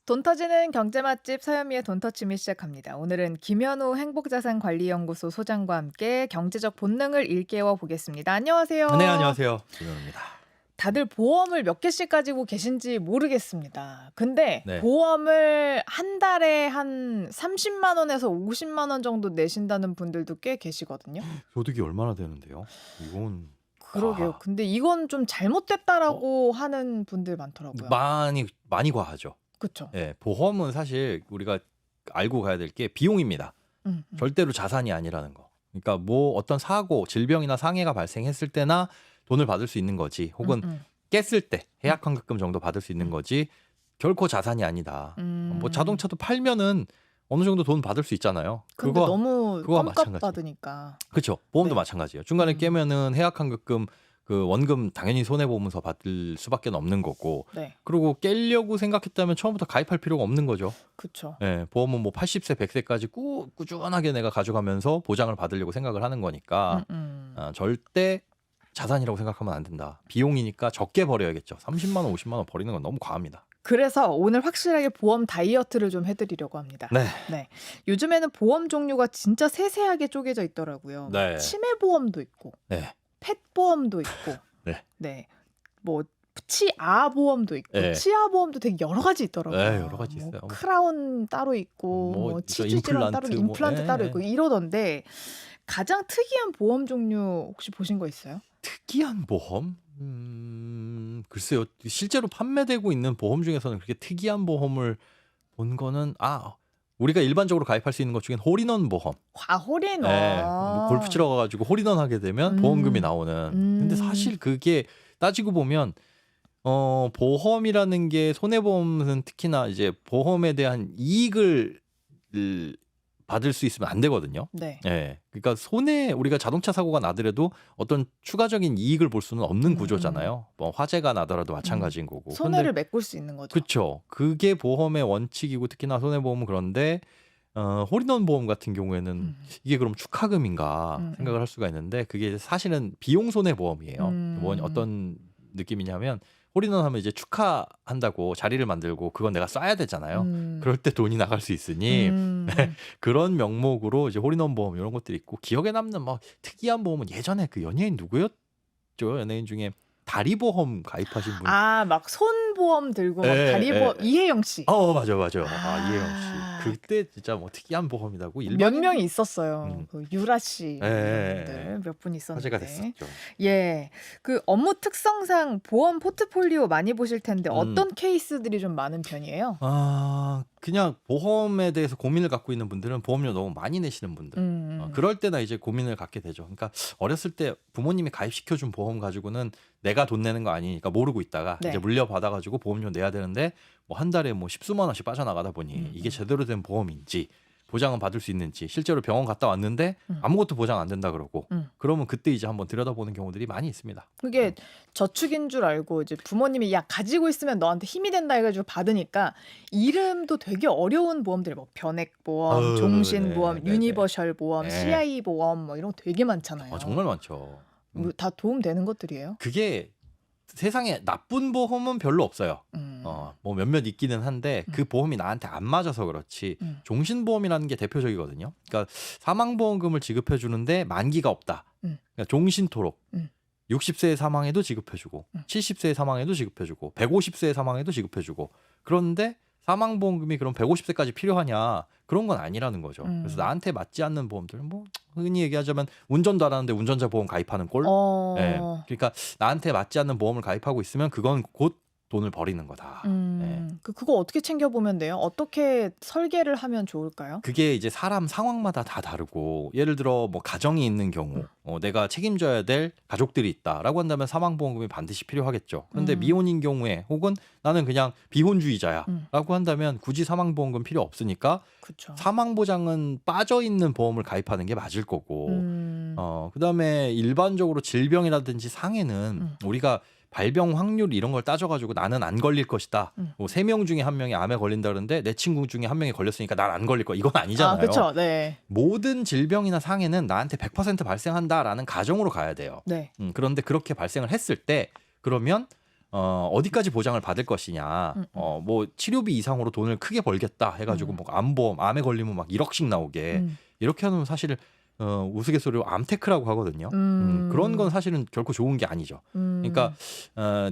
돈 터지는 경제 맛집 서현미의 돈 터치미 시작합니다. 오늘은 김현우 행복자산관리연구소 소장과 함께 경제적 본능을 일깨워 보겠습니다. 안녕하세요. 네, 안녕하세요. 김현우입니다. 다들 보험을 몇 개씩 가지고 계신지 모르겠습니다. 근데 네. 보험을 한 달에 한 30만 원에서 50만 원 정도 내신다는 분들도 꽤 계시거든요. 소득이 얼마나 되는데요? 이건 그러게요. 아, 근데 이건 좀 잘못됐다라고 하는 분들 많더라고요. 많이 과하죠. 그렇죠. 예, 보험은 사실 우리가 알고 가야 될 게 비용입니다. 절대로 자산이 아니라는 거. 그러니까 뭐 어떤 사고, 질병이나 상해가 발생했을 때나 돈을 받을 수 있는 거지. 혹은 깼을 때 해약환급금 정도 받을 수 있는 거지. 결코 자산이 아니다. 뭐 자동차도 팔면은 어느 정도 돈 받을 수 있잖아요. 근데 너무 그거와 껌값 마찬가지. 받으니까. 그렇죠. 보험도 네. 마찬가지예요. 중간에 깨면은 해약환급금 그 원금 당연히 손해보험서 받을 수밖에 없는 거고. 네. 그리고 깨려고 생각했다면 처음부터 가입할 필요가 없는 거죠. 그렇죠. 예, 보험은 뭐 80세, 100세까지 꾸준하게 내가 가져가면서 보장을 받으려고 생각을 하는 거니까 절대 자산이라고 생각하면 안 된다. 비용이니까 적게 버려야겠죠. 30만 원, 50만 원 버리는 건 너무 과합니다. 그래서 오늘 확실하게 보험 다이어트를 좀 해드리려고 합니다. 네. 네. 요즘에는 보험 종류가 진짜 세세하게 쪼개져 있더라고요. 네. 치매 보험도 있고, 네. 펫 보험도 있고, 네. 네. 뭐 치아 보험도 있고, 네. 치아 보험도 되게 여러 가지 있더라고요. 네, 여러 가지 뭐 있어요. 크라운 따로 있고, 뭐 뭐 저 치주 질환 따로, 임플란트 뭐, 임플란트 따로 예. 있고 이러던데 가장 특이한 보험 종류 혹시 보신 거 있어요? 특이한 보험? 글쎄요. 실제로 판매되고 있는 보험 중에서는 그렇게 특이한 보험을 본 거는 우리가 일반적으로 가입할 수 있는 것 중엔 홀인원 보험. 홀인원. 예, 뭐 골프 치러 가가지고 홀인원 하게 되면 보험금이 나오는. 근데 사실 그게 따지고 보면 보험이라는 게 손해보험은 특히나 이제 보험에 대한 이익을 받을 수 있으면 안 되거든요. 네. 예. 그러니까 우리가 자동차 사고가 나더라도 어떤 추가적인 이익을 볼 수는 없는 구조잖아요. 뭐 화재가 나더라도 마찬가지인 거고. 손해를 메꿀 수 있는 거죠. 그렇죠. 그게 보험의 원칙이고 특히나 손해보험은 그런데 홀인원 보험 같은 경우에는 이게 그럼 축하금인가 생각을 할 수가 있는데 그게 사실은 비용 손해보험이에요. 어떤 느낌이냐면 홀인원 하면 이제 축하한다고 자리를 만들고 그건 내가 써야 되잖아요. 그럴 때 돈이 나갈 수 있으니 그런 명목으로 이제 홀인원 보험 이런 것들이 있고 기억에 남는 막 특이한 보험은 예전에 그 연예인 누구였죠? 연예인 중에 다리보험 가입하신 분. 막 손보험 들고 막 예, 다리보험. 예. 이혜영 씨. 맞아. 이혜영 씨. 그때 진짜 뭐 특이한 보험이라고 몇 명이 있었어요. 음. 그 유라 씨 예, 이런 예, 분들 몇 분 있었는데. 화제가 됐었죠. 예. 그 업무 특성상 보험 포트폴리오 많이 보실 텐데 어떤 케이스들이 좀 많은 편이에요? 그냥 보험에 대해서 고민을 갖고 있는 분들은 보험료 너무 많이 내시는 분들. 그럴 때나 이제 고민을 갖게 되죠. 그러니까 어렸을 때 부모님이 가입시켜준 보험 가지고는 내가 돈 내는 거 아니니까 모르고 있다가 네. 이제 물려받아가지고 보험료 내야 되는데 뭐 한 달에 뭐 십수만 원씩 빠져나가다 보니 이게 제대로 된 보험인지 보장은 받을 수 있는지 실제로 병원 갔다 왔는데 아무것도 보장 안 된다 그러고 그러면 그때 이제 한번 들여다보는 경우들이 많이 있습니다. 그게 저축인 줄 알고 이제 부모님이 가지고 있으면 너한테 힘이 된다 해가지고 받으니까 이름도 되게 어려운 보험들 뭐 변액보험, 종신보험, 네네네. 유니버셜 보험, 네. CI 보험 뭐 이런 거 되게 많잖아요. 정말 많죠. 뭐 다 도움 되는 것들이에요? 그게 세상에 나쁜 보험은 별로 없어요. 뭐 몇몇 있기는 한데 그 보험이 나한테 안 맞아서 그렇지. 종신보험이라는 게 대표적이거든요. 그러니까 사망보험금을 지급해 주는데 만기가 없다. 그러니까 종신토록. 60세에 사망해도 지급해주고 70세에 사망해도 지급해주고 150세에 사망해도 지급해주고 그런데 사망보험금이 그럼 150세까지 필요하냐 그런 건 아니라는 거죠. 그래서 나한테 맞지 않는 보험들은 뭐 흔히 얘기하자면 운전도 안 하는데 운전자 보험 가입하는 꼴. 예. 그러니까 나한테 맞지 않는 보험을 가입하고 있으면 그건 곧 돈을 버리는 거다. 예. 그거 어떻게 챙겨보면 돼요? 어떻게 설계를 하면 좋을까요? 그게 이제 사람 상황마다 다 다르고 예를 들어 뭐 가정이 있는 경우 내가 책임져야 될 가족들이 있다라고 한다면 사망보험금이 반드시 필요하겠죠. 그런데 미혼인 경우에 혹은 나는 그냥 비혼주의자야라고 한다면 굳이 사망보험금 필요 없으니까 그쵸. 사망보장은 빠져있는 보험을 가입하는 게 맞을 거고 그다음에 일반적으로 질병이라든지 상해는 우리가 발병 확률 이런 걸 따져가지고 나는 안 걸릴 것이다. 뭐 3명 중에 1명이 암에 걸린다 그러는데 내 친구 중에 1명이 걸렸으니까 난 안 걸릴 거야. 이건 아니잖아요. 그렇죠. 네. 모든 질병이나 상해는 나한테 100% 발생한다라는 가정으로 가야 돼요. 네. 그런데 그렇게 발생을 했을 때 그러면 어디까지 보장을 받을 것이냐. 뭐 치료비 이상으로 돈을 크게 벌겠다 해가지고 뭐 암보험, 암에 걸리면 막 1억씩 나오게 이렇게 하면 사실 우스갯소리로 암테크라고 하거든요. 그런 건 사실은 결코 좋은 게 아니죠. 그러니까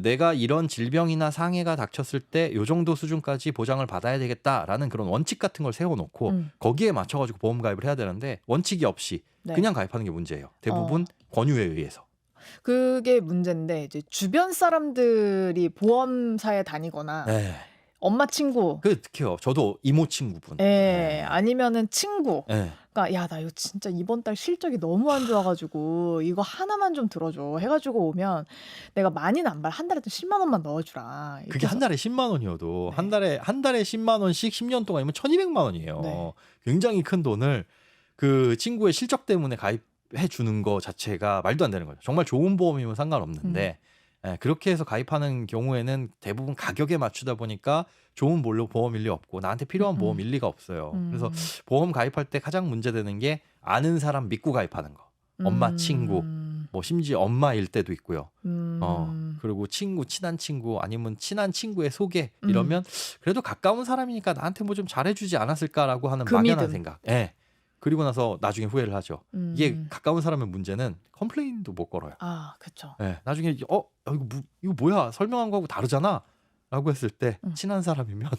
내가 이런 질병이나 상해가 닥쳤을 때 이 정도 수준까지 보장을 받아야 되겠다라는 그런 원칙 같은 걸 세워놓고 거기에 맞춰가지고 보험 가입을 해야 되는데 원칙이 없이 네. 그냥 가입하는 게 문제예요. 대부분 권유에 의해서. 그게 문제인데 이제 주변 사람들이 보험사에 다니거나 네. 엄마 친구, 그 특히요. 저도 이모 친구분. 아니면은 친구. 네. 그러니까 야, 나 이거 진짜 이번 달 실적이 너무 안 좋아가지고 이거 하나만 좀 들어줘 해가지고 오면 내가 많이는 안 받아. 한 달에 좀 10만 원만 넣어주라. 이렇게 그게 한 해서. 달에 10만 원이어도 네. 한 달에 10만 원씩 10년 동안이면 1,200만 원이에요. 네. 굉장히 큰 돈을 그 친구의 실적 때문에 가입해 주는 거 자체가 말도 안 되는 거죠. 정말 좋은 보험이면 상관없는데 그렇게 해서 가입하는 경우에는 대부분 가격에 맞추다 보니까 좋은 보험 일리 없고 나한테 필요한 보험 일리가 없어요. 그래서 보험 가입할 때 가장 문제되는 게 아는 사람 믿고 가입하는 거. 엄마 친구, 뭐 심지어 엄마일 때도 있고요. 그리고 친한 친구 아니면 친한 친구의 소개 이러면 그래도 가까운 사람이니까 나한테 뭐 좀 잘해주지 않았을까라고 하는 그 막연한 믿음. 생각. 그리고 나서 나중에 후회를 하죠. 이게 가까운 사람의 문제는 컴플레인도 못 걸어요. 아, 그렇죠. 나중에 이거 뭐야 설명한 거하고 다르잖아라고 했을 때 친한 사람이면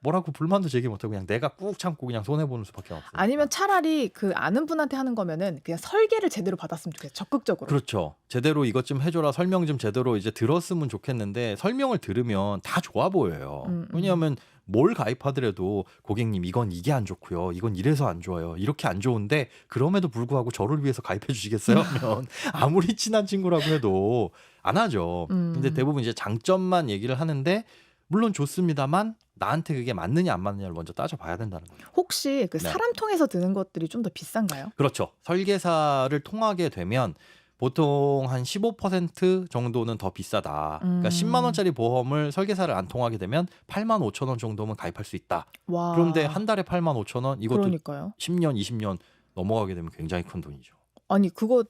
뭐라고 불만도 제기 못하고 그냥 내가 꾹 참고 그냥 손해 보는 수밖에 없어요. 아니면 차라리 그 아는 분한테 하는 거면은 그냥 설계를 제대로 받았으면 좋겠어요. 적극적으로. 그렇죠. 제대로 이것 좀 해줘라 설명 좀 제대로 이제 들었으면 좋겠는데 설명을 들으면 다 좋아 보여요. 왜냐하면 뭘 가입하더라도 고객님 이게 안 좋고요. 이건 이래서 안 좋아요. 이렇게 안 좋은데 그럼에도 불구하고 저를 위해서 가입해 주시겠어요? 하면 아무리 친한 친구라고 해도 안 하죠. 근데 대부분 이제 장점만 얘기를 하는데 물론 좋습니다만 나한테 그게 맞느냐 안 맞느냐를 먼저 따져봐야 된다는 거죠. 혹시 그 네. 사람 통해서 드는 것들이 좀 더 비싼가요? 그렇죠. 설계사를 통하게 되면 보통 한 15% 정도는 더 비싸다. 그러니까 10만 원짜리 보험을 설계사를 안 통하게 되면 8만 5천 원 정도면 가입할 수 있다. 와. 그런데 한 달에 8만 5천 원 이것도 그러니까요. 10년, 20년 넘어가게 되면 굉장히 큰 돈이죠. 아니 그거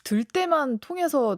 들 때만 통해서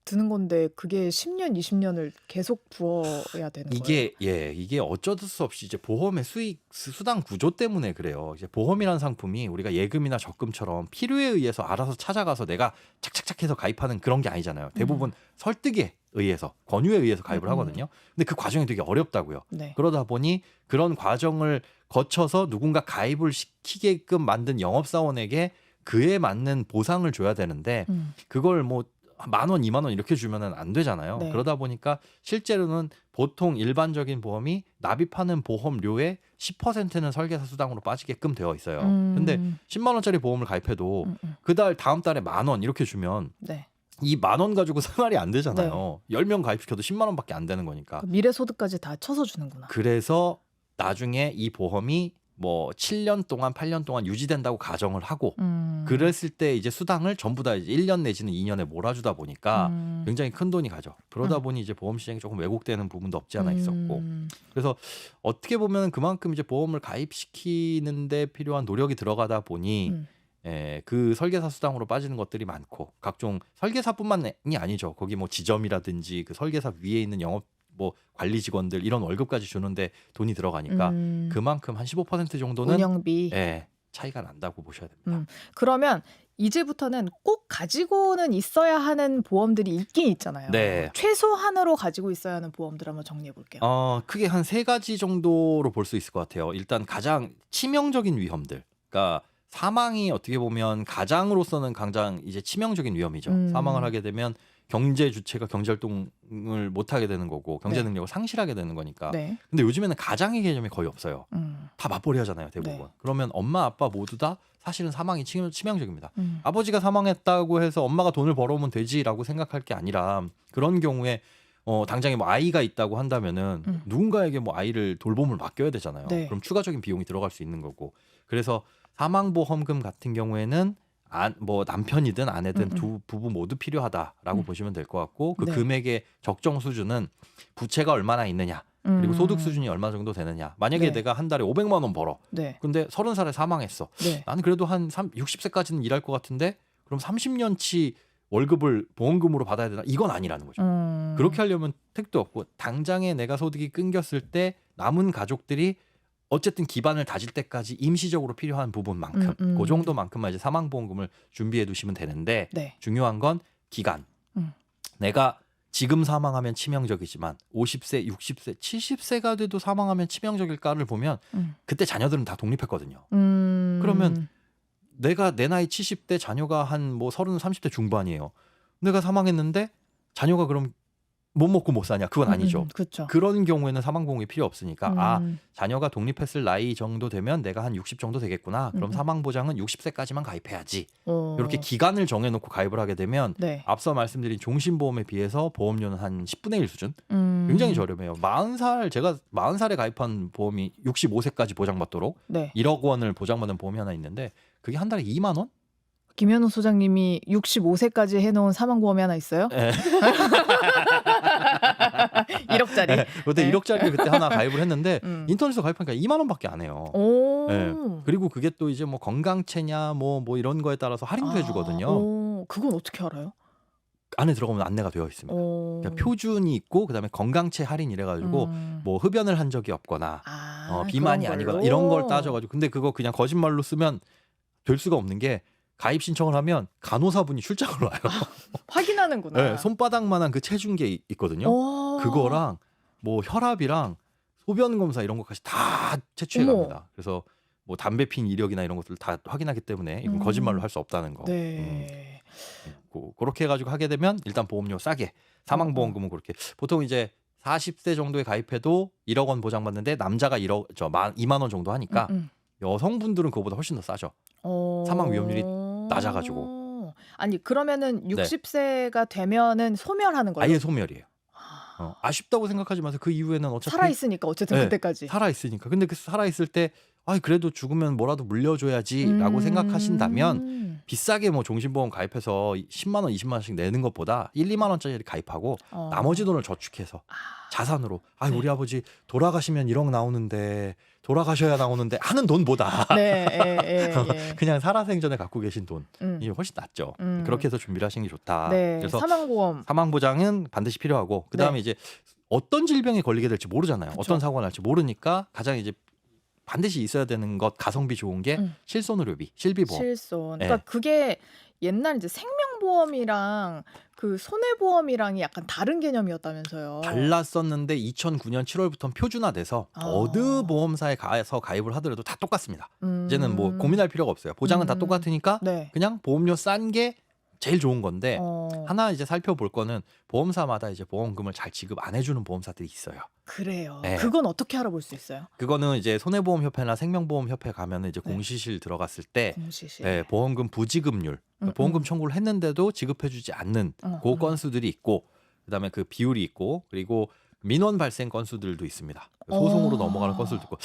드는 건데 그게 10년, 20년을 계속 부어야 되는 거예요. 이게 어쩔 수 없이 이제 보험의 수당 구조 때문에 그래요. 이제 보험이라는 상품이 우리가 예금이나 적금처럼 필요에 의해서 알아서 찾아가서 내가 착착착 해서 가입하는 그런 게 아니잖아요. 대부분 설득에 의해서 권유에 의해서 가입을 하거든요. 근데 그 과정이 되게 어렵다고요. 네. 그러다 보니 그런 과정을 거쳐서 누군가 가입을 시키게끔 만든 영업사원에게 그에 맞는 보상을 줘야 되는데 그걸 뭐 10,000원, 20,000원 이렇게 주면은 안 되잖아요. 네. 그러다 보니까 실제로는 보통 일반적인 보험이 납입하는 보험료의 10%는 설계사 수당으로 빠지게끔 되어 있어요. 근데 10만 원짜리 보험을 가입해도 그 다음 달에 10,000원 이렇게 주면 네. 이 10,000원 가지고 생활이 안 되잖아요. 10명 가입시켜도 10만 원밖에 안 되는 거니까. 그 미래 소득까지 다 쳐서 주는구나. 그래서 나중에 이 보험이 뭐 7년 동안 8년 동안 유지된다고 가정을 하고 그랬을 때 이제 수당을 전부 다 이제 1년 내지는 2년에 몰아주다 보니까 굉장히 큰 돈이 가죠. 그러다 보니 이제 보험 시장이 조금 왜곡되는 부분도 없지 않아 있었고 그래서 어떻게 보면 그만큼 이제 보험을 가입시키는데 필요한 노력이 들어가다 보니 그 설계사 수당으로 빠지는 것들이 많고 각종 설계사뿐만이 아니죠. 거기 뭐 지점이라든지 그 설계사 위에 있는 영업 뭐 관리 직원들 이런 월급까지 주는데 돈이 들어가니까 그만큼 한 15% 정도는 운영비. 차이가 난다고 보셔야 됩니다. 그러면 이제부터는 꼭 가지고는 있어야 하는 보험들이 있긴 있잖아요. 네. 최소한으로 가지고 있어야 하는 보험들 한번 정리해 볼게요. 크게 한 3가지 정도로 볼 수 있을 것 같아요. 일단 가장 치명적인 위험들. 그러니까 사망이 어떻게 보면 가장으로서는 가장 이제 치명적인 위험이죠. 사망을 하게 되면 경제 주체가 경제 활동을 못 하게 되는 거고 경제 능력을 상실하게 되는 거니까. 네. 근데 요즘에는 가장의 개념이 거의 없어요. 다 맞벌이 하잖아요, 대부분. 네. 그러면 엄마, 아빠 모두 다 사실은 사망이 치명적입니다. 아버지가 사망했다고 해서 엄마가 돈을 벌어오면 되지라고 생각할 게 아니라 그런 경우에 당장에 뭐 아이가 있다고 한다면은 누군가에게 뭐 아이를 돌봄을 맡겨야 되잖아요. 네. 그럼 추가적인 비용이 들어갈 수 있는 거고. 그래서 사망보험금 같은 경우에는 뭐 남편이든 아내든 두 부부 모두 필요하다라고 보시면 될 것 같고 그 네. 금액의 적정 수준은 부채가 얼마나 있느냐 그리고 소득 수준이 얼마 정도 되느냐. 만약에 네. 내가 한 달에 500만 원 벌어. 네. 근데 30살에 사망했어. 네. 나는 그래도 한 60세까지는 일할 것 같은데 그럼 30년치 월급을 보험금으로 받아야 되나? 이건 아니라는 거죠. 그렇게 하려면 택도 없고 당장에 내가 소득이 끊겼을 때 남은 가족들이 어쨌든 기반을 다질 때까지 임시적으로 필요한 부분만큼 그 정도만큼만 이제 사망보험금을 준비해 두시면 되는데 네. 중요한 건 기간. 내가 지금 사망하면 치명적이지만 50세, 60세, 70세가 돼도 사망하면 치명적일까를 보면 그때 자녀들은 다 독립했거든요. 그러면 내가 내 나이 70대 자녀가 한 뭐 30, 30대 중반이에요. 내가 사망했는데 자녀가 그럼 못 먹고 못 사냐? 그건 아니죠. 그렇죠. 그런 경우에는 사망보험이 필요 없으니까 자녀가 독립했을 나이 정도 되면 내가 한 60 정도 되겠구나. 그럼 사망보장은 60세까지만 가입해야지. 이렇게 기간을 정해놓고 가입을 하게 되면 네. 앞서 말씀드린 종신보험에 비해서 보험료는 한 10분의 1 수준? 굉장히 저렴해요. 40살 제가 40살에 가입한 보험이 65세까지 보장받도록 네. 1억 원을 보장받는 보험이 하나 있는데 그게 한 달에 2만 원? 김현우 소장님이 65세까지 해놓은 사망보험이 하나 있어요? 네. 1억짜리. 네. 그때 네. 1억짜리 그때 하나 가입을 했는데 인터넷에서 가입하니까 2만 원밖에 안 해요. 오. 네. 그리고 그게 또 이제 뭐 건강체냐 뭐 이런 거에 따라서 할인도 해주거든요. 오, 그건 어떻게 알아요? 안에 들어가면 안내가 되어 있습니다. 그러니까 표준이 있고 그다음에 건강체 할인 이래가지고 뭐 흡연을 한 적이 없거나 비만이 아니거나 이런 걸 따져가지고 근데 그거 그냥 거짓말로 쓰면 될 수가 없는 게 가입 신청을 하면 간호사분이 출장을 와요. 확인하는구나. 네, 손바닥만한 그 체중계 있거든요. 그거랑 뭐 혈압이랑 소변 검사 이런 것까지 다 채취해 갑니다. 그래서 뭐 담배 핀 이력이나 이런 것들을 다 확인하기 때문에 이건 거짓말로 할 수 없다는 거. 네. 그렇게 해가지고 하게 되면 일단 보험료 싸게 사망보험금은 그렇게 보통 이제 40세 정도에 가입해도 1억 원 보장받는데 남자가 2만 원 정도 하니까 여성분들은 그거보다 훨씬 더 싸죠. 사망 위험률이 낮아가지고. 아니 그러면은 60세가 되면은 소멸하는 거예요? 아예 소멸이에요. 아쉽다고 생각하지 마세요. 그 이후에는 어차피 살아 있으니까 어쨌든 네, 그때까지. 살아 있으니까. 근데 그 살아 있을 때 그래도 죽으면 뭐라도 물려줘야지라고 생각하신다면 비싸게 뭐 종신보험 가입해서 10만 원, 20만 원씩 내는 것보다 1, 2만 원짜리 가입하고 나머지 돈을 저축해서 자산으로 우리 아버지 돌아가시면 1억 나오는데 돌아가셔야 나오는데 하는 돈보다 그냥 살아생전에 갖고 계신 돈이 훨씬 낫죠. 그렇게 해서 준비를 하시는 게 좋다. 네. 그래서 사망보험. 사망보장은 반드시 필요하고 그다음에 이제 어떤 질병에 걸리게 될지 모르잖아요. 그쵸. 어떤 사고가 날지 모르니까 가장 이제 반드시 있어야 되는 것 가성비 좋은 게 실손의료비, 실비보험. 실손. 그러니까 그게 옛날 이제 생명보험이랑 그 손해보험이랑이 약간 다른 개념이었다면서요. 달랐었는데 2009년 7월부터 표준화돼서 어느 보험사에 가서 가입을 하더라도 다 똑같습니다. 이제는 뭐 고민할 필요가 없어요. 보장은 다 똑같으니까 그냥 보험료 싼 게 제일 좋은 건데 하나 이제 살펴볼 거는 보험사마다 이제 보험금을 잘 지급 안 해주는 보험사들이 있어요. 그래요. 네. 그건 어떻게 알아볼 수 있어요? 그거는 이제 손해보험협회나 생명보험협회 가면은 이제 공시실 들어갔을 때 공시실. 보험금 부지급률, 보험금 청구를 했는데도 지급해주지 않는 그 건수들이 있고, 그다음에 그 비율이 있고, 그리고 민원 발생 건수들도 있습니다. 소송으로 넘어가는 건수도 있고,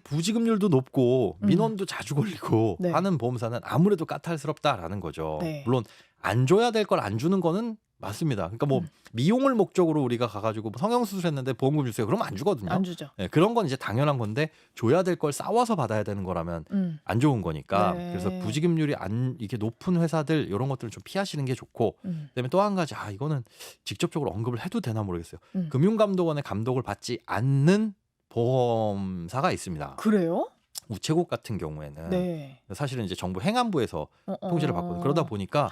부지급률도 높고 민원도 자주 걸리고 하는 보험사는 아무래도 까탈스럽다라는 거죠. 물론 안 줘야 될 걸 안 주는 거는 맞습니다. 그러니까 뭐 미용을 목적으로 우리가 가가지고 성형수술했는데 보험금 주세요. 그러면 안 주거든요. 안 주죠. 네, 그런 건 이제 당연한 건데 줘야 될 걸 싸워서 받아야 되는 거라면 안 좋은 거니까. 그래서 부지급률이 이게 높은 회사들 이런 것들은 좀 피하시는 게 좋고. 그다음에 또 한 가지 이거는 직접적으로 언급을 해도 되나 모르겠어요. 금융감독원의 감독을 받지 않는 보험사가 있습니다. 그래요? 우체국 같은 경우에는 사실은 이제 정부 행안부에서 통제를 받거든요. 그러다 보니까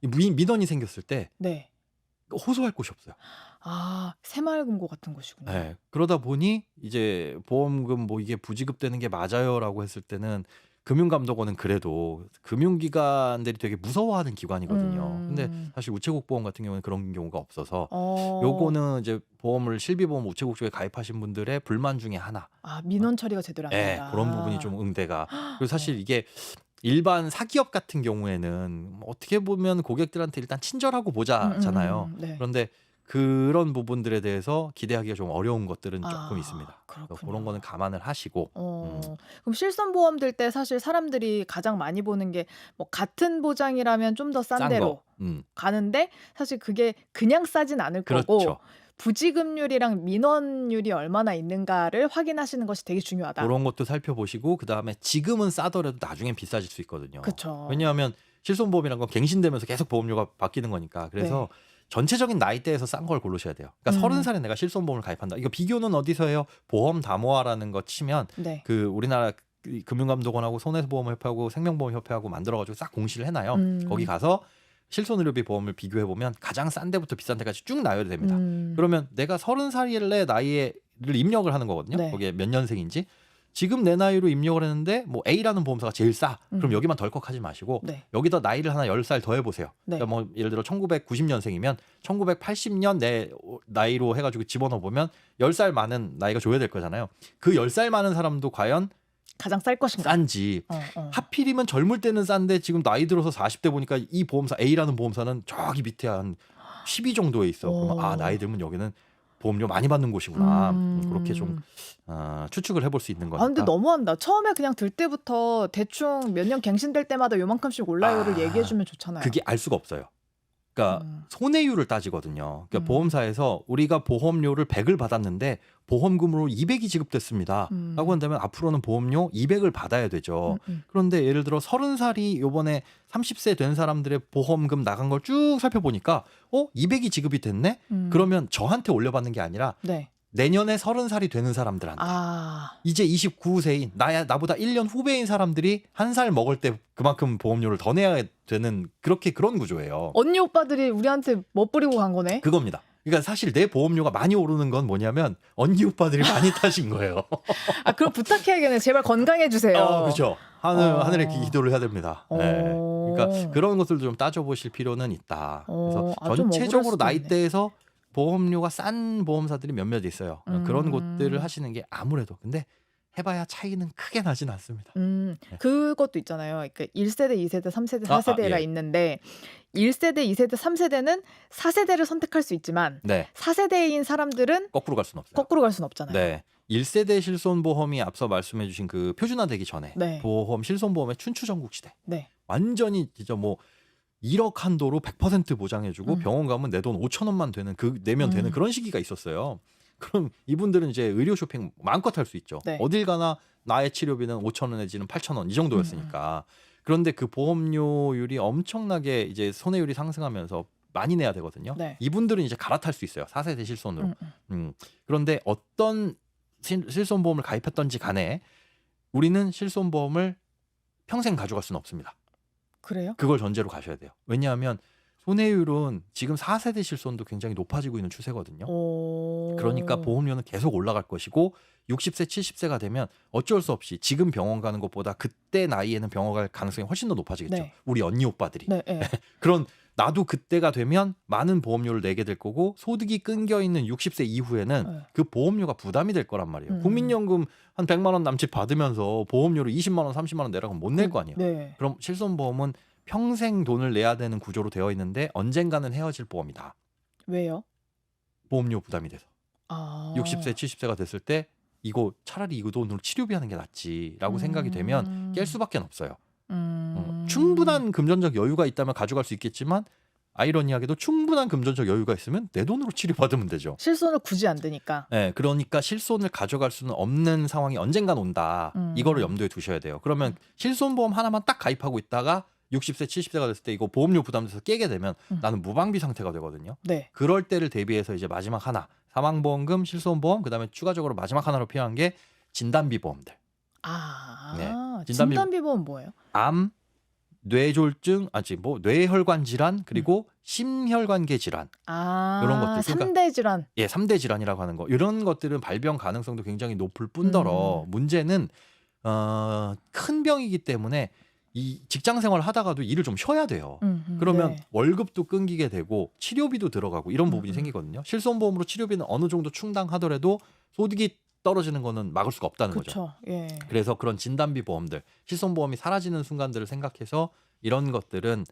민원이 생겼을 때 호소할 곳이 없어요. 새마을금고 같은 곳이군요. 네. 그러다 보니 이제 보험금 뭐 이게 부지급되는 게 맞아요라고 했을 때는 금융감독원은 그래도 금융기관들이 되게 무서워하는 기관이거든요. 근데 사실 우체국 보험 같은 경우는 그런 경우가 없어서 요거는 이제 보험을 실비보험 우체국 쪽에 가입하신 분들의 불만 중에 하나. 민원 처리가 제대로 안 된다. 그런 부분이 좀 응대가. 그리고 사실 이게 일반 사기업 같은 경우에는 어떻게 보면 고객들한테 일단 친절하고 보자잖아요. 그런데 그런 부분들에 대해서 기대하기가 좀 어려운 것들은 조금 있습니다. 그런 거는 감안을 하시고. 그럼 실손보험 들 때 사실 사람들이 가장 많이 보는 게 뭐 같은 보장이라면 좀 더 싼 데로 가는데 사실 그게 그냥 싸진 않을 거고 부지급률이랑 민원율이 얼마나 있는가를 확인하시는 것이 되게 중요하다. 그런 것도 살펴보시고 그다음에 지금은 싸더라도 나중엔 비싸질 수 있거든요. 그쵸. 왜냐하면 실손보험이란 건 갱신되면서 계속 보험료가 바뀌는 거니까. 그래서 네. 전체적인 나이대에서 싼 걸 고르셔야 돼요. 그러니까 30살에 내가 실손보험을 가입한다. 이거 비교는 어디서 해요? 보험 담보화라는 거 치면 네. 그 우리나라 금융감독원하고 손해보험협회하고 생명보험협회하고 만들어가지고 싹 공시를 해놔요. 거기 가서 실손의료비 보험을 비교해 보면 가장 싼 데부터 비싼 데까지 쭉 나열이 됩니다. 그러면 내가 30살의 나이를 입력을 하는 거거든요. 네. 거기에 몇 년생인지. 지금 내 나이로 입력을 했는데 뭐 A라는 보험사가 제일 싸. 그럼 여기만 덜컥하지 마시고 네. 여기다 나이를 하나 10살 더 해보세요. 네. 그러니까 뭐 예를 들어 1990년생이면 1980년 내 나이로 해가지고 집어넣어 보면 10살 많은 나이가 줘야 될 거잖아요. 그 10살 많은 사람도 과연 가장 쌀 것인가? 싼지. 하필이면 젊을 때는 싼데 지금 나이 들어서 40대 보니까 이 보험사 A라는 보험사는 저기 밑에 한 10위 정도에 있어. 그러면 아, 나이 들면 여기는 보험료 많이 받는 곳이구나. 그렇게 좀 추측을 해볼 수 있는 거니까. 아, 근데 너무한다. 처음에 그냥 들 때부터 대충 몇 년 갱신될 때마다 요만큼씩 올라요를 얘기해주면 좋잖아요. 그게 알 수가 없어요. 그러니까 손해율을 따지거든요. 그러니까 보험사에서 우리가 보험료를 100을 받았는데 보험금으로 200이 지급됐습니다. 라고 한다면 앞으로는 보험료 200을 받아야 되죠. 그런데 예를 들어 30살이 요번에 30세 된 사람들의 보험금 나간 걸 쭉 살펴보니까 200이 지급이 됐네? 그러면 저한테 올려받는 게 아니라 네. 내년에 30살이 되는 사람들한테 이제 29세인 나보다 1년 후배인 사람들이 한 살 먹을 때 그만큼 보험료를 더 내야 되는 그런 구조예요. 언니 오빠들이 우리한테 멋부리고 간 거네. 그겁니다. 그러니까 사실 내 보험료가 많이 오르는 건 뭐냐면 언니 오빠들이 많이 타신 거예요. 아, 그럼 부탁해야겠네. 제발 건강해 주세요. 그렇죠. 하늘에 기도를 해야 됩니다. 네. 그러니까 그런 것들도 좀 따져보실 필요는 있다. 그래서 전체적으로 나이대에서 보험료가 싼 보험사들이 몇몇 있어요. 그런 곳들을 하시는 게 아무래도 근데 해봐야 차이는 크게 나진 않습니다. 그것도 있잖아요. 그러니까 1세대, 2세대, 3세대, 4세대가 예. 있는데 1세대, 2세대, 3세대는 4세대를 선택할 수 있지만 네. 4세대인 사람들은 거꾸로 갈 수는 없어요. 거꾸로 갈 수는 없잖아요. 네. 1세대 실손보험이 앞서 말씀해 주신 그 표준화되기 전에 네. 보험 실손보험의 춘추전국 시대. 네. 완전히 진짜 뭐 1억 한도로 100% 보장해주고 병원 가면 내 돈 5천 원만 내면 되는 그런 시기가 있었어요. 그럼 이분들은 이제 의료 쇼핑 마음껏 할 수 있죠. 네. 어딜 가나 나의 치료비는 5천 원 내지는 8천 원 이 정도였으니까. 그런데 그 보험료율이 엄청나게 이제 손해율이 상승하면서 많이 내야 되거든요. 네. 이분들은 이제 갈아탈 수 있어요. 4세대 실손으로. 그런데 어떤 실손보험을 가입했던지 간에 우리는 실손보험을 평생 가져갈 수는 없습니다. 그래요? 그걸 전제로 가셔야 돼요. 왜냐하면 손해율은 지금 4세대 실손도 굉장히 높아지고 있는 추세거든요. 그러니까 보험료는 계속 올라갈 것이고 60세, 70세가 되면 어쩔 수 없이 지금 병원 가는 것보다 그때 나이에는 병원 갈 가능성이 훨씬 더 높아지겠죠. 네. 우리 언니 오빠들이. 네, 네. 그런 나도 그때가 되면 많은 보험료를 내게 될 거고 소득이 끊겨 있는 60세 이후에는 그 보험료가 부담이 될 거란 말이에요. 국민연금 한 100만 원 남짓 받으면서 보험료를 20만 원, 30만 원 내라고 하면 못 낼 거 아니에요. 네. 그럼 실손보험은 평생 돈을 내야 되는 구조로 되어 있는데 언젠가는 헤어질 보험이다. 왜요? 보험료 부담이 돼서. 아. 60세, 70세가 됐을 때 차라리 이거 돈으로 치료비 하는 게 낫지라고 생각이 되면 깰 수밖에 없어요. 충분한 금전적 여유가 있다면 가져갈 수 있겠지만 아이러니하게도 충분한 금전적 여유가 있으면 내 돈으로 치료받으면 되죠. 실손을 굳이 안 드니까. 네, 그러니까 실손을 가져갈 수는 없는 상황이 언젠간 온다. 이거를 염두에 두셔야 돼요. 그러면 실손보험 하나만 딱 가입하고 있다가 60세, 70세가 됐을 때 이거 보험료 부담돼서 깨게 되면 나는 무방비 상태가 되거든요. 네. 그럴 때를 대비해서 이제 마지막 하나, 사망보험금, 실손보험, 그다음에 추가적으로 마지막 하나로 필요한 게 진단비 보험들. 네. 진단비 진단비 보험 뭐예요? 암, 뇌졸중, 뇌혈관 질환, 그리고 심혈관계 질환. 이런 것들. 3대 질환. 예, 3대 질환이라고 하는 거. 이런 것들은 발병 가능성도 굉장히 높을 뿐더러 문제는 큰 병이기 때문에 이 직장 생활을 하다가도 일을 좀 쉬어야 돼요. 그러면 월급도 끊기게 되고 치료비도 들어가고 이런 부분이 생기거든요. 실손보험으로 치료비는 어느 정도 충당하더라도 소득이 떨어지는 거는 막을 수가 없다는 거죠. 예. 그래서 그런 진단비 보험들, 실손보험이 사라지는 순간들을 생각해서 이런 것들은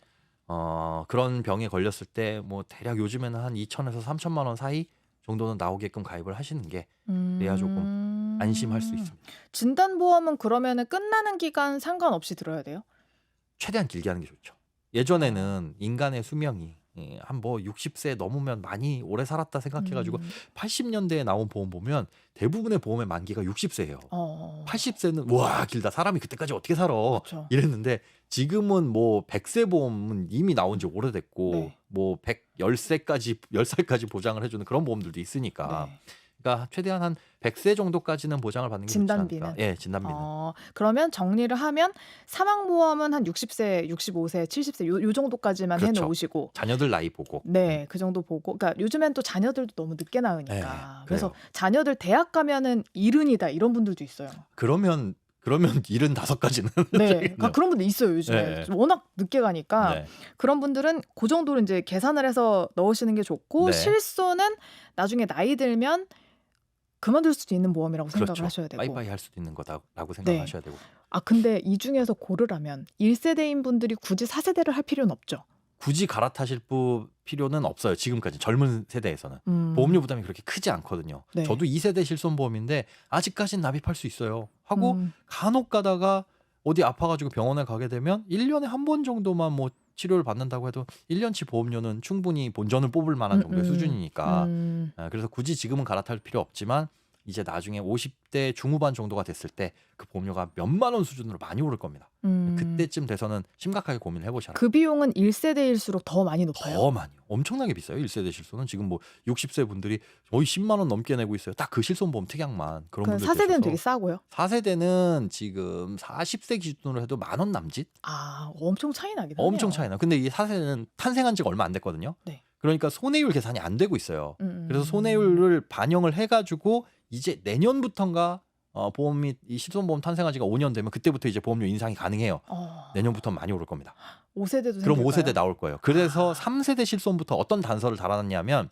그런 병에 걸렸을 때 뭐 대략 요즘에는 한 2천에서 3천만 원 사이 정도는 나오게끔 가입을 하시는 게 그래야 조금 안심할 수 있습니다. 진단보험은 그러면은 끝나는 기간 상관없이 들어야 돼요? 최대한 길게 하는 게 좋죠. 예전에는 인간의 수명이 한 뭐 60세 넘으면 많이 오래 살았다 생각해가지고 음. 80년대에 나온 보험 보면 대부분의 보험의 만기가 60세예요. 어. 80세는 와 길다. 사람이 그때까지 어떻게 살아? 그쵸. 이랬는데 지금은 뭐 100세 보험은 이미 나온 지 오래됐고 네. 뭐 10살까지 보장을 해주는 그런 보험들도 있으니까 네. 그러니까 최대한 한 100세 정도까지는 보장을 받는 게 좋지 진단비는? 않을까. 예, 진단비는. 그러면 정리를 하면 사망보험은 한 60세, 65세, 70세 요 정도까지만 그렇죠. 해놓으시고 자녀들 나이 보고. 네, 그 정도 보고. 그러니까 요즘엔 또 자녀들도 너무 늦게 낳으니까. 네, 그래서 그래요. 자녀들 대학 가면은 이른이다 이런 분들도 있어요. 그러면 75가지는 네, 그러니까 그런 분들 있어요 요즘에. 네. 워낙 늦게 가니까 네. 그런 분들은 그 정도로 이제 계산을 해서 넣으시는 게 좋고 네. 실손은 나중에 나이 들면 그만둘 수도 있는 보험이라고 그렇죠. 생각을 하셔야 되고. 빠이빠이 할 수도 있는 거다라고 네. 생각하셔야 되고. 근데 이 중에서 고르라면 1세대인 분들이 굳이 4세대를 할 필요는 없죠. 굳이 갈아타실 필요는 없어요. 지금까지 젊은 세대에서는. 보험료 부담이 그렇게 크지 않거든요. 네. 저도 2세대 실손보험인데 아직까지는 납입할 수 있어요. 하고 음. 간혹 가다가 어디 아파가지고 병원에 가게 되면 1년에 한 번 정도만 뭐 치료를 받는다고 해도 1년치 보험료는 충분히 본전을 뽑을 만한 정도의 수준이니까 그래서 굳이 지금은 갈아탈 필요 없지만 이제 나중에 50대 중후반 정도가 됐을 때 그 보험료가 몇만 원 수준으로 많이 오를 겁니다. 그때쯤 돼서는 심각하게 고민을 해보셔라. 그 비용은 1세대일수록 더 많이 높아요? 더 많이요. 엄청나게 비싸요. 1세대 실손은 지금 뭐 60세 분들이 거의 10만 원 넘게 내고 있어요. 딱 그 실손보험 특약만. 그런 분들 4세대는 되게 싸고요? 4세대는 지금 40세 기준으로 해도 10,000원 남짓? 엄청 차이 나긴 하네요. 엄청 차이 나. 근데 이 4세대는 탄생한 지가 얼마 안 됐거든요. 네. 그러니까 손해율 계산이 안 되고 있어요. 그래서 음. 손해율을 반영을 해가지고 이제 내년부터인가 보험이 이 실손보험 탄생한 지가 5년 되면 그때부터 이제 보험료 인상이 가능해요. 내년부터 많이 오를 겁니다. 5세대도 그럼 생길까요? 5세대 나올 거예요. 그래서 3세대 실손부터 어떤 단서를 달아놨냐면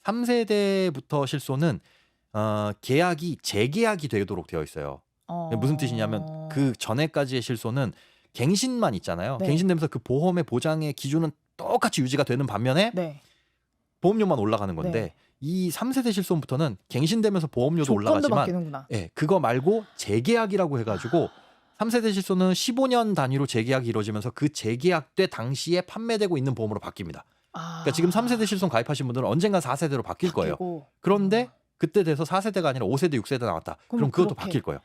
3세대부터 실손은 계약이 재계약이 되도록 되어 있어요. 무슨 뜻이냐면 그 전에까지의 실손은 갱신만 있잖아요. 네. 갱신되면서 그 보험의 보장의 기준은 똑같이 유지가 되는 반면에 네. 보험료만 올라가는 건데 네. 이 3세대 실손부터는 갱신되면서 보험료도 조건도 올라가지만 바뀌는구나. 예, 그거 말고 재계약이라고 해가지고 3세대 실손은 15년 단위로 재계약이 이루어지면서 그 재계약 때 당시에 판매되고 있는 보험으로 바뀝니다. 그러니까 지금 3세대 실손 가입하신 분들은 언젠가 4세대로 바뀔 거예요. 그런데 그때 돼서 4세대가 아니라 5세대, 6세대 나왔다. 그럼 그것도 바뀔 거예요.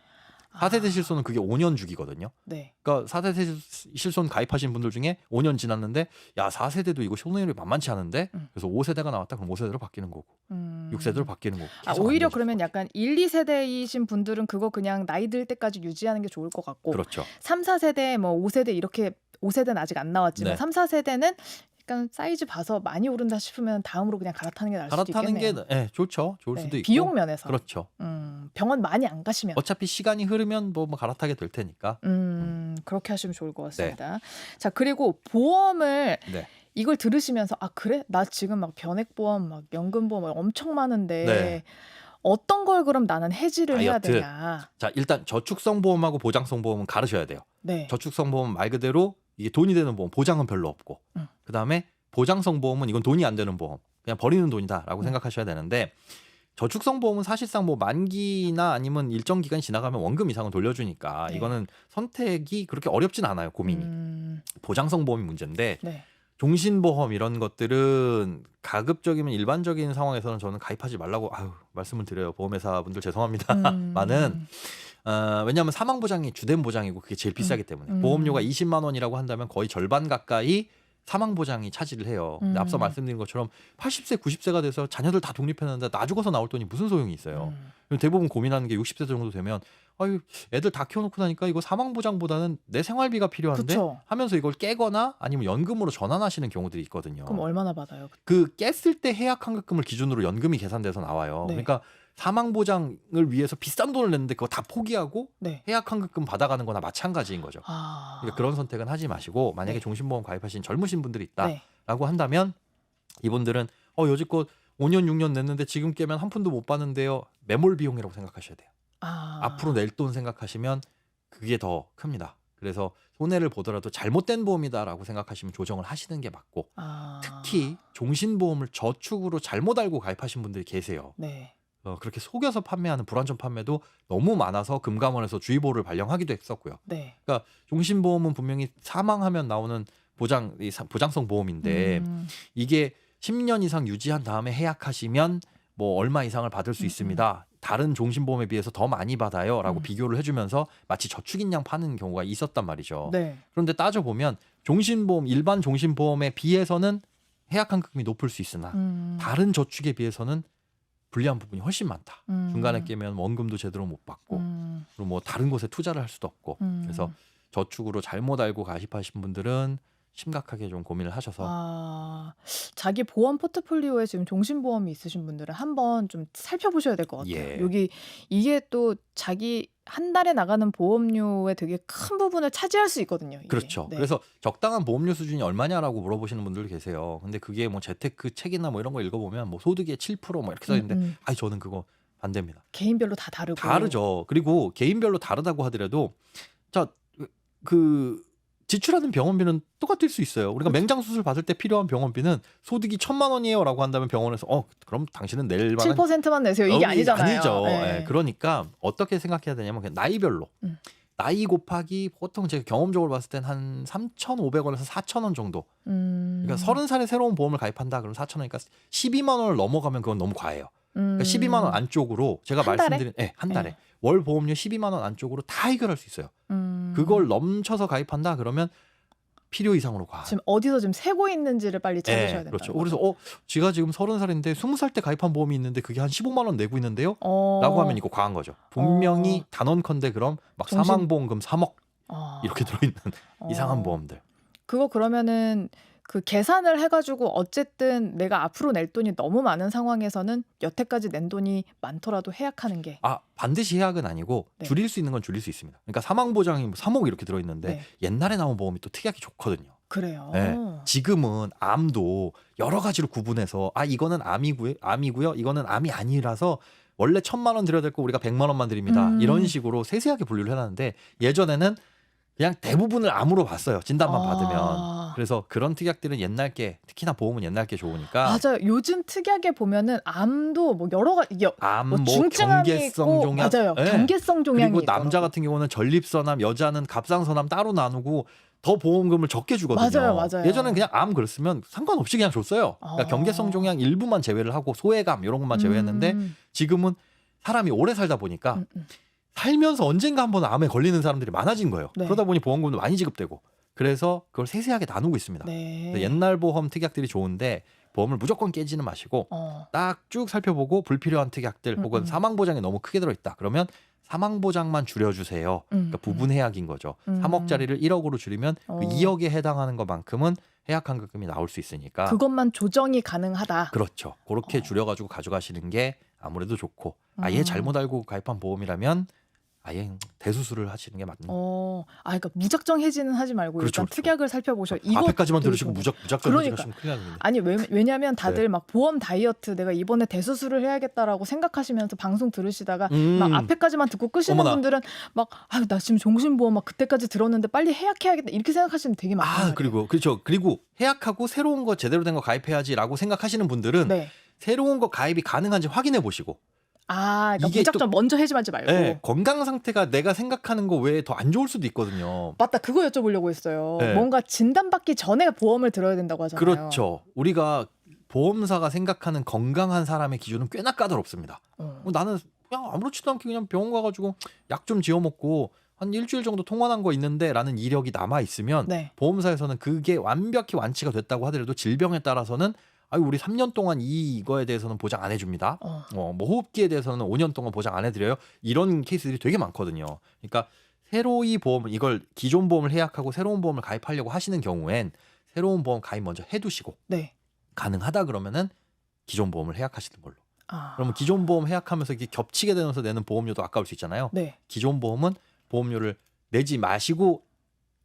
4세대 실손은 그게 5년 주기거든요. 네. 그러니까 4세대 실손 가입하신 분들 중에 5년 지났는데 야 4세대도 이거 손해율이 만만치 않은데 그래서 5세대가 나왔다. 그럼 5세대로 바뀌는 거고 6세대로 바뀌는 거고. 오히려 그러면 약간 1, 2세대이신 분들은 그거 그냥 나이 들 때까지 유지하는 게 좋을 것 같고 그렇죠. 3, 4세대 뭐 5세대 이렇게 5세대는 아직 안 나왔지만 네. 3, 4세대는 약간 사이즈 봐서 많이 오른다 싶으면 다음으로 그냥 갈아타는 게 나을 수도 있겠네요. 갈아타는 게 좋죠. 좋을 수도 있고. 비용 면에서. 그렇죠. 병원 많이 안 가시면. 어차피 시간이 흐르면 뭐 갈아타게 될 테니까. 그렇게 하시면 좋을 것 같습니다. 네. 자, 그리고 보험을 이걸 들으시면서 그래? 나 지금 막 변액보험, 막 연금보험 엄청 많은데 어떤 걸 그럼 나는 해지를 해야 되냐? 자, 일단 저축성 보험하고 보장성 보험은 가르셔야 돼요. 네. 저축성 보험은 말 그대로 이게 돈이 되는 보험, 보장은 별로 없고. 그다음에 보장성 보험은 이건 돈이 안 되는 보험. 그냥 버리는 돈이다라고 생각하셔야 되는데 저축성 보험은 사실상 뭐 만기나 아니면 일정 기간이 지나가면 원금 이상은 돌려주니까 이거는 선택이 그렇게 어렵진 않아요. 고민이. 보장성 보험이 문제인데 종신보험 이런 것들은 가급적이면 일반적인 상황에서는 저는 가입하지 말라고 말씀을 드려요. 보험회사분들 죄송합니다. 많은 왜냐하면 사망보장이 주된 보장이고 그게 제일 비싸기 때문에 보험료가 20만 원이라고 한다면 거의 절반 가까이 사망보장이 차지를 해요. 근데 앞서 말씀드린 것처럼 80세, 90세가 돼서 자녀들 다 독립했는데 나 죽어서 나올 돈이 무슨 소용이 있어요. 대부분 고민하는 게 60세 정도 되면 애들 다 키워놓고 나니까 이거 사망보장보다는 내 생활비가 필요한데 그쵸. 하면서 이걸 깨거나 아니면 연금으로 전환하시는 경우들이 있거든요. 그럼 얼마나 받아요? 그 깼을 때 해약환급금을 기준으로 연금이 계산돼서 나와요. 그러니까 사망보장을 위해서 비싼 돈을 냈는데 그거 다 포기하고 해약환급금 받아가는 거나 마찬가지인 거죠. 그러니까 그런 선택은 하지 마시고 만약에 종신보험 가입하신 젊으신 분들이 있다라고 한다면 이분들은 여지껏 5년 6년 냈는데 지금 깨면 한 푼도 못 받는데요. 매몰 비용이라고 생각하셔야 돼요. 앞으로 낼 돈 생각하시면 그게 더 큽니다. 그래서 손해를 보더라도 잘못된 보험이다라고 생각하시면 조정을 하시는 게 맞고 특히 종신보험을 저축으로 잘못 알고 가입하신 분들이 계세요. 그렇게 속여서 판매하는 불안전 판매도 너무 많아서 금감원에서 주의보를 발령하기도 했었고요. 그러니까 종신보험은 분명히 사망하면 나오는 보장성 보험인데 이게 10년 이상 유지한 다음에 해약하시면 뭐 얼마 이상을 받을 수 있습니다. 다른 종신보험에 비해서 더 많이 받아요라고 비교를 해주면서 마치 저축인 양 파는 경우가 있었단 말이죠. 네. 그런데 따져보면 일반 종신보험에 비해서는 해약환급금이 높을 수 있으나 다른 저축에 비해서는 불리한 부분이 훨씬 많다. 중간에 깨면 원금도 제대로 못 받고 그리고 뭐 다른 곳에 투자를 할 수도 없고 그래서 저축으로 잘못 알고 가입하신 분들은 심각하게 좀 고민을 하셔서 자기 보험 포트폴리오에 지금 종신보험이 있으신 분들은 한번 좀 살펴보셔야 될 것 같아요. 예. 이게 또 자기 한 달에 나가는 보험료의 되게 큰 부분을 차지할 수 있거든요. 이게. 그렇죠. 네. 그래서 적당한 보험료 수준이 얼마냐라고 물어보시는 분들 계세요. 근데 그게 뭐 재테크 책이나 뭐 이런 거 읽어보면 뭐 소득의 7% 뭐 이렇게 써 있는데 저는 그거 반대입니다. 개인별로 다 다르고. 다르죠. 그리고 개인별로 다르다고 하더라도 그 지출하는 병원비는 똑같을 수 있어요. 우리가 맹장 수술 받을 때 필요한 병원비는 소득이 1,000만 원이에요라고 한다면 병원에서 그럼 당신은 낼 만한 7%만 내세요. 이게 아니잖아요. 아니죠. 네. 네. 그러니까 어떻게 생각해야 되냐면 그냥 나이별로 나이 곱하기 보통 제가 경험적으로 봤을 땐 한 3,500원에서 4,000원 정도. 그러니까 30살에 새로운 보험을 가입한다 그러면 4,000원이니까 12만 원을 넘어가면 그건 너무 과해요. 그러니까 12만 원 안쪽으로 제가 말씀드린 한 달에 월 보험료 12만 원 안쪽으로 다 해결할 수 있어요. 그걸 넘쳐서 가입한다 그러면 필요 이상으로 과. 지금 어디서 지금 세고 있는지를 빨리 찾으셔야 된다. 그렇죠. 그래서 지가 지금 30살인데 20살 때 가입한 보험이 있는데 그게 한 15만 원 내고 있는데요. 라고 하면 이거 과한 거죠. 분명히 단언컨대 그럼 막 사망보험금 3억 이렇게 들어있는 이상한 보험들. 그거 그러면은 그 계산을 해가지고 어쨌든 내가 앞으로 낼 돈이 너무 많은 상황에서는 여태까지 낸 돈이 많더라도 해약하는 게 반드시 해약은 아니고 줄일 수 있는 건 줄일 수 있습니다. 그러니까 사망보장이 3억 이렇게 들어있는데 옛날에 나온 보험이 또 특이하게 좋거든요. 그래요. 지금은 암도 여러 가지로 구분해서 이거는 암이고요. 이거는 암이 아니라서 원래 1,000만 원 드려야 될 거 우리가 100만 원만 드립니다. 이런 식으로 세세하게 분류를 해놨는데 예전에는 그냥 대부분을 암으로 봤어요. 진단만 받으면. 그래서 그런 특약들은 옛날 게 특히나 보험은 옛날 게 좋으니까. 맞아요. 요즘 특약에 보면은 암도 뭐 여러 가지 암, 뭐 경계성 있고, 종양. 맞아요. 경계성 종양이 그리고 남자 같은 경우는 전립선암, 여자는 갑상선암 따로 나누고 더 보험금을 적게 주거든요. 맞아요. 예전엔 그냥 암 그랬으면 상관없이 그냥 줬어요. 그러니까 경계성 종양 일부만 제외를 하고 소외감 이런 것만 제외했는데 지금은 사람이 오래 살다 보니까 살면서 언젠가 한번 암에 걸리는 사람들이 많아진 거예요. 그러다 보니 보험금도 많이 지급되고 그래서 그걸 세세하게 나누고 있습니다. 옛날 보험 특약들이 좋은데 보험을 무조건 깨지는 마시고 딱 쭉 살펴보고 불필요한 특약들 혹은 사망보장이 너무 크게 들어있다. 그러면 사망보장만 줄여주세요. 그러니까 부분해약인 거죠. 3억짜리를 1억으로 줄이면 그 2억에 해당하는 것만큼은 해약환급금이 나올 수 있으니까 그것만 조정이 가능하다. 그렇죠. 그렇게 줄여가지고 가져가시는 게 아무래도 좋고 아예 잘못 알고 가입한 보험이라면 아예 대수술을 하시는 게 맞는 거예요. 그러니까 무작정 해지는 하지 말고 일단 특약을 살펴보셔. 앞에까지만 들으시고 무작정 해지시면 큰일 나는 건데. 아니 왜냐면 다들 막 보험 다이어트 내가 이번에 대수술을 해야겠다라고 생각하시면서 방송 들으시다가 막 앞에까지만 듣고 끄시는 분들은 막 나 지금 종신보험 막 그때까지 들었는데 빨리 해약해야겠다 이렇게 생각하시는 되게 많아요. 그리고 해약하고 새로운 거 제대로 된 거 가입해야지라고 생각하시는 분들은 새로운 거 가입이 가능한지 확인해 보시고. 그러니까 무작정 먼저 해지하지 말고. 건강 상태가 내가 생각하는 거 외에 더 안 좋을 수도 있거든요. 맞다. 그거 여쭤보려고 했어요. 뭔가 진단받기 전에 보험을 들어야 된다고 하잖아요. 그렇죠. 우리가 보험사가 생각하는 건강한 사람의 기준은 꽤나 까다롭습니다. 나는 그냥 아무렇지도 않게 그냥 병원 가가지고 약 좀 지어 먹고 한 일주일 정도 통원한 거 있는데 라는 이력이 남아있으면 보험사에서는 그게 완벽히 완치가 됐다고 하더라도 질병에 따라서는 우리 3년 동안 이거에 대해서는 보장 안 해줍니다. 뭐 호흡기에 대해서는 5년 동안 보장 안 해드려요. 이런 케이스들이 되게 많거든요. 그러니까 새로이 보험을 이걸 기존 보험을 해약하고 새로운 보험을 가입하려고 하시는 경우엔 새로운 보험 가입 먼저 해두시고 가능하다 그러면은 기존 보험을 해약하시는 걸로. 그러면 기존 보험 해약하면서 이게 겹치게 되면서 내는 보험료도 아까울 수 있잖아요. 기존 보험은 보험료를 내지 마시고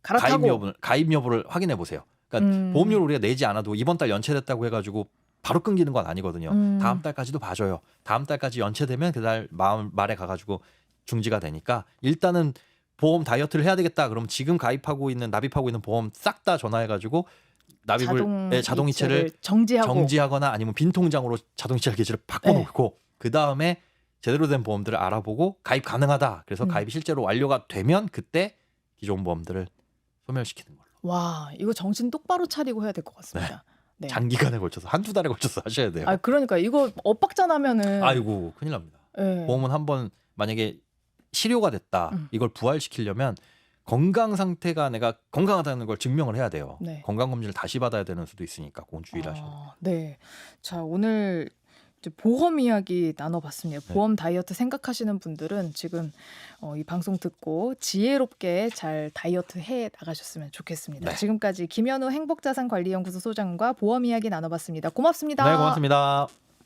가입 여부를 확인해 보세요. 그러니까 보험료를 우리가 내지 않아도 이번 달 연체됐다고 해가지고 바로 끊기는 건 아니거든요. 다음 달까지도 봐줘요. 다음 달까지 연체되면 그달 말에 가가지고 중지가 되니까 일단은 보험 다이어트를 해야 되겠다. 그럼 지금 납입하고 있는 보험 싹 다 전화해가지고 납입을 자동이체를 정지하거나 아니면 빈 통장으로 자동이체 계좌를 바꿔놓고 그 다음에 제대로 된 보험들을 알아보고 가입 가능하다. 그래서 가입이 실제로 완료가 되면 그때 기존 보험들을 소멸시키는 걸로. 와, 이거 정신 똑바로 차리고 해야 될 것 같습니다. 네. 장기간에 걸쳐서 한두 달에 걸쳐서 하셔야 돼요. 아, 그러니까 이거 엇박자 나면은 아이고 큰일 납니다. 예. 보험은 한번 만약에 실효가 됐다. 이걸 부활시키려면 건강 상태가 내가 건강하다는 걸 증명을 해야 돼요. 네. 건강검진을 다시 받아야 되는 수도 있으니까 그건 주의를 하셔야 돼요. 네. 자, 오늘 이제 보험 이야기 나눠봤습니다. 네. 보험 다이어트 생각하시는 분들은 지금 이 방송 듣고 지혜롭게 잘 다이어트 해 나가셨으면 좋겠습니다. 네. 지금까지 김현우 행복자산관리연구소 소장과 보험 이야기 나눠봤습니다. 고맙습니다. 네, 고맙습니다.